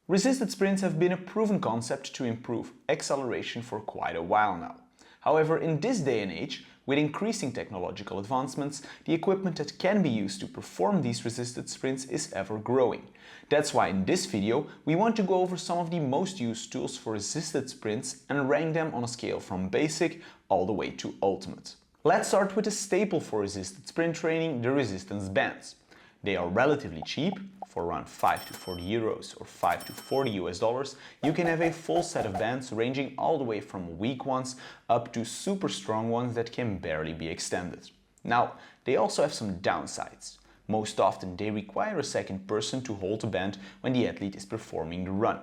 Resisted sprints have been a proven concept to improve acceleration for quite a while now. However, in this day and age, with increasing technological advancements, the equipment that can be used to perform these resisted sprints is ever growing. That's why in this video we want to go over some of the most used tools for resisted sprints and rank them on a scale from basic all the way to ultimate. Let's start with a staple for resisted sprint training, the resistance bands. They are relatively cheap. For around 5 to 40 euros or 5 to 40 US dollars, you can have a full set of bands ranging all the way from weak ones up to super strong ones that can barely be extended. Now, they also have some downsides. Most often they require a second person to hold the band when the athlete is performing the run.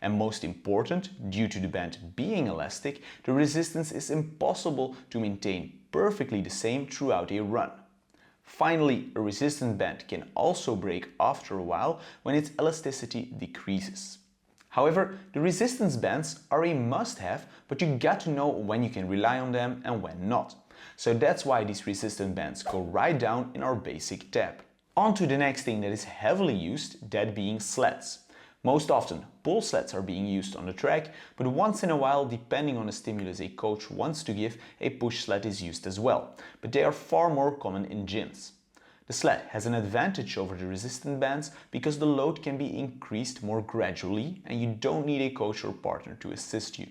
And most important, due to the band being elastic, the resistance is impossible to maintain perfectly the same throughout a run. Finally, a resistance band can also break after a while when its elasticity decreases. However, the resistance bands are a must-have, but you got to know when you can rely on them and when not. So that's why these resistance bands go right down in our basic tab. On to the next thing that is heavily used, that being sleds. Most often, pull sleds are being used on the track, but once in a while, depending on the stimulus a coach wants to give, a push sled is used as well, but they are far more common in gyms. The sled has an advantage over the resistance bands because the load can be increased more gradually and you don't need a coach or partner to assist you.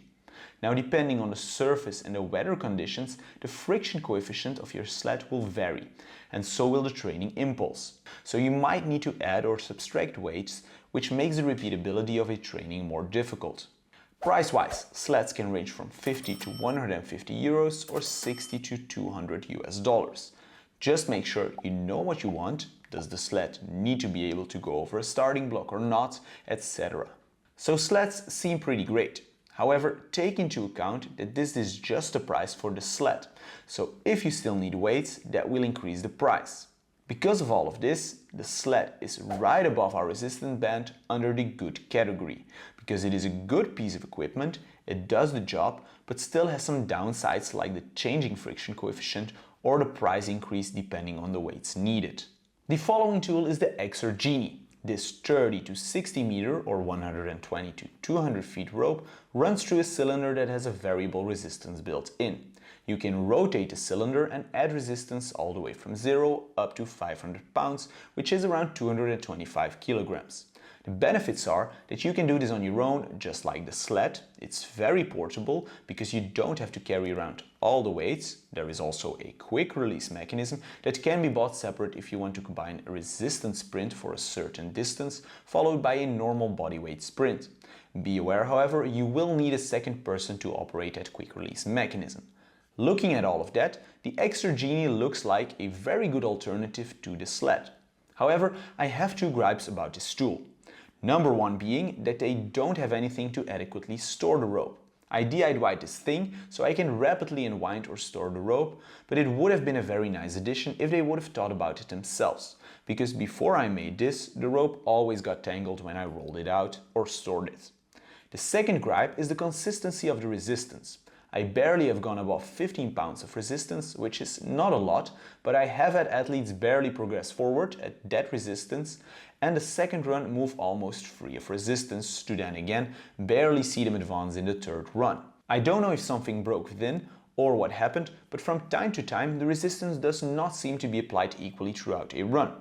Now, depending on the surface and the weather conditions, the friction coefficient of your sled will vary, and so will the training impulse. So you might need to add or subtract weights, which makes the repeatability of a training more difficult. Price-wise, sleds can range from 50 to 150 euros or 60 to 200 US dollars. Just make sure you know what you want, does the sled need to be able to go over a starting block or not, etc. So sleds seem pretty great. However, take into account that this is just the price for the sled. So if you still need weights, that will increase the price. Because of all of this, the sled is right above our resistance band under the good category, because it is a good piece of equipment, it does the job, but still has some downsides like the changing friction coefficient or the price increase depending on the weights needed. The following tool is the Xer Genie. This 30 to 60 meter or 120 to 200 feet rope runs through a cylinder that has a variable resistance built in. You can rotate the cylinder and add resistance all the way from 0 up to 500 pounds, which is around 225 kilograms. The benefits are that you can do this on your own, just like the sled. It's very portable because you don't have to carry around all the weights. There is also a quick release mechanism that can be bought separate if you want to combine a resistance sprint for a certain distance, followed by a normal bodyweight sprint. Be aware, however, you will need a second person to operate that quick release mechanism. Looking at all of that, the Xer Genie looks like a very good alternative to the sled. However, I have two gripes about this tool. Number one being that they don't have anything to adequately store the rope. I DIY'd this thing so I can rapidly unwind or store the rope, but it would have been a very nice addition if they would have thought about it themselves, because before I made this, the rope always got tangled when I rolled it out or stored it. The second gripe is the consistency of the resistance. I barely have gone above 15 pounds of resistance, which is not a lot, but I have had athletes barely progress forward at that resistance and the second run move almost free of resistance to then again barely see them advance in the third run. I don't know if something broke within or what happened, but from time to time the resistance does not seem to be applied equally throughout a run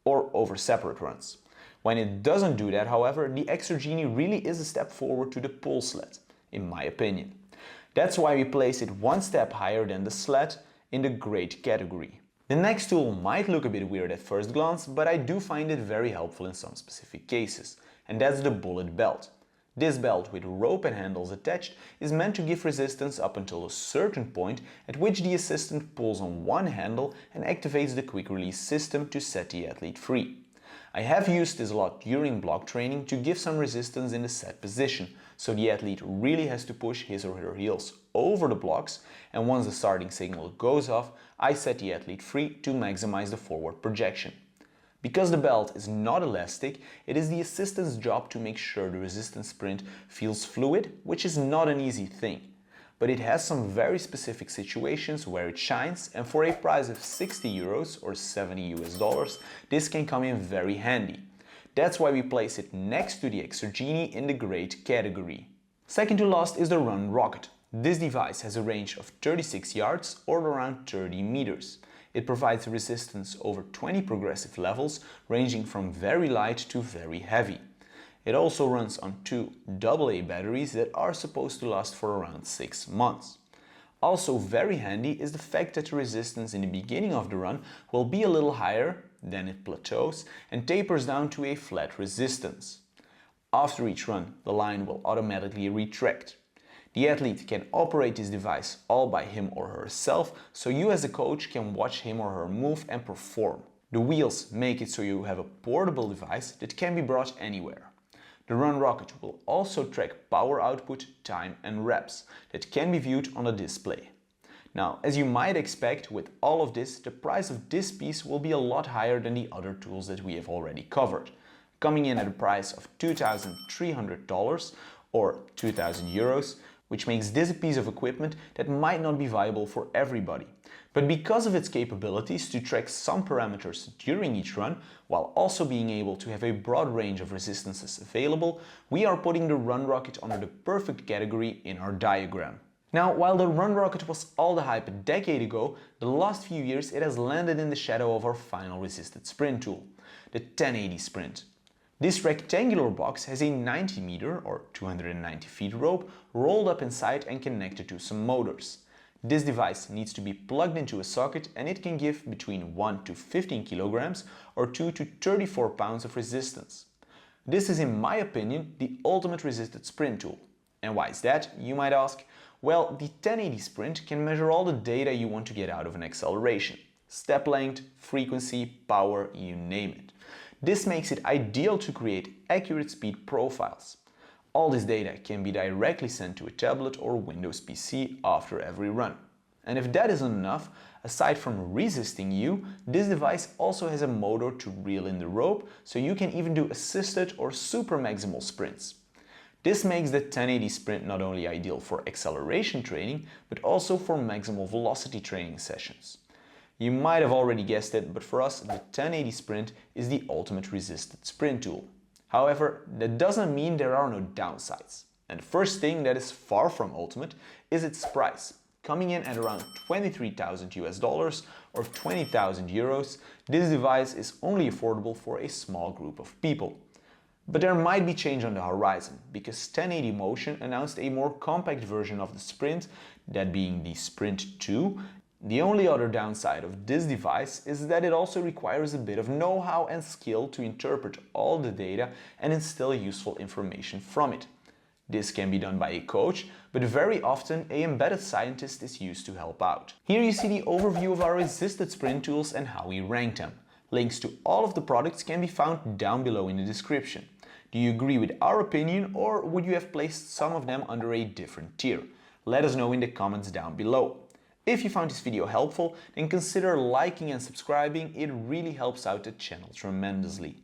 or over separate runs. When it doesn't do that, however, the Xer Genie really is a step forward to the pull sled, in my opinion. That's why we place it one step higher than the sled in the great category. The next tool might look a bit weird at first glance, but I do find it very helpful in some specific cases, and that's the bullet belt. This belt with rope and handles attached is meant to give resistance up until a certain point at which the assistant pulls on one handle and activates the quick release system to set the athlete free. I have used this a lot during block training to give some resistance in the set position, so the athlete really has to push his or her heels over the blocks, and once the starting signal goes off, I set the athlete free to maximize the forward projection. Because the belt is not elastic, it is the assistant's job to make sure the resistance sprint feels fluid, which is not an easy thing. But it has some very specific situations where it shines, and for a price of 60 euros or 70 US dollars, this can come in very handy. That's why we place it next to the Xer Genie in the great category. Second to last is the Run Rocket. This device has a range of 36 yards or around 30 meters. It provides resistance over 20 progressive levels, ranging from very light to very heavy. It also runs on 2 AA batteries that are supposed to last for around 6 months. Also very handy is the fact that the resistance in the beginning of the run will be a little higher, then it plateaus and tapers down to a flat resistance. After each run, the line will automatically retract. The athlete can operate this device all by him or herself, so you as a coach can watch him or her move and perform. The wheels make it so you have a portable device that can be brought anywhere. The Run Rocket will also track power output, time and reps that can be viewed on the display. Now, as you might expect, with all of this, the price of this piece will be a lot higher than the other tools that we have already covered, coming in at a price of $2,300 or 2,000 euros, which makes this a piece of equipment that might not be viable for everybody. But because of its capabilities to track some parameters during each run, while also being able to have a broad range of resistances available, we are putting the Run Rocket under the perfect category in our diagram. Now, while the Run Rocket was all the hype a decade ago, the last few years it has landed in the shadow of our final resisted sprint tool, the 1080 Sprint. This rectangular box has a 90 meter or 290 feet rope rolled up inside and connected to some motors. This device needs to be plugged into a socket and it can give between 1 to 15 kilograms or 2 to 34 pounds of resistance. This is, in my opinion, the ultimate resisted sprint tool. And why is that, you might ask? Well, the 1080 Sprint can measure all the data you want to get out of an acceleration. Step length, frequency, power, you name it. This makes it ideal to create accurate speed profiles. All this data can be directly sent to a tablet or Windows PC after every run. And if that isn't enough, aside from resisting you, this device also has a motor to reel in the rope, so you can even do assisted or super maximal sprints. This makes the 1080 Sprint not only ideal for acceleration training, but also for maximal velocity training sessions. You might have already guessed it, but for us the 1080 Sprint is the ultimate resisted sprint tool. However, that doesn't mean there are no downsides. And the first thing that is far from ultimate is its price. Coming in at around 23,000 US dollars or 20,000 euros, this device is only affordable for a small group of people. But there might be change on the horizon, because 1080 Motion announced a more compact version of the Sprint, that being the Sprint 2. The only other downside of this device is that it also requires a bit of know-how and skill to interpret all the data and instill useful information from it. This can be done by a coach, but very often an embedded scientist is used to help out. Here you see the overview of our resisted sprint tools and how we rank them. Links to all of the products can be found down below in the description. Do you agree with our opinion, or would you have placed some of them under a different tier? Let us know in the comments down below. If you found this video helpful, then consider liking and subscribing, it really helps out the channel tremendously.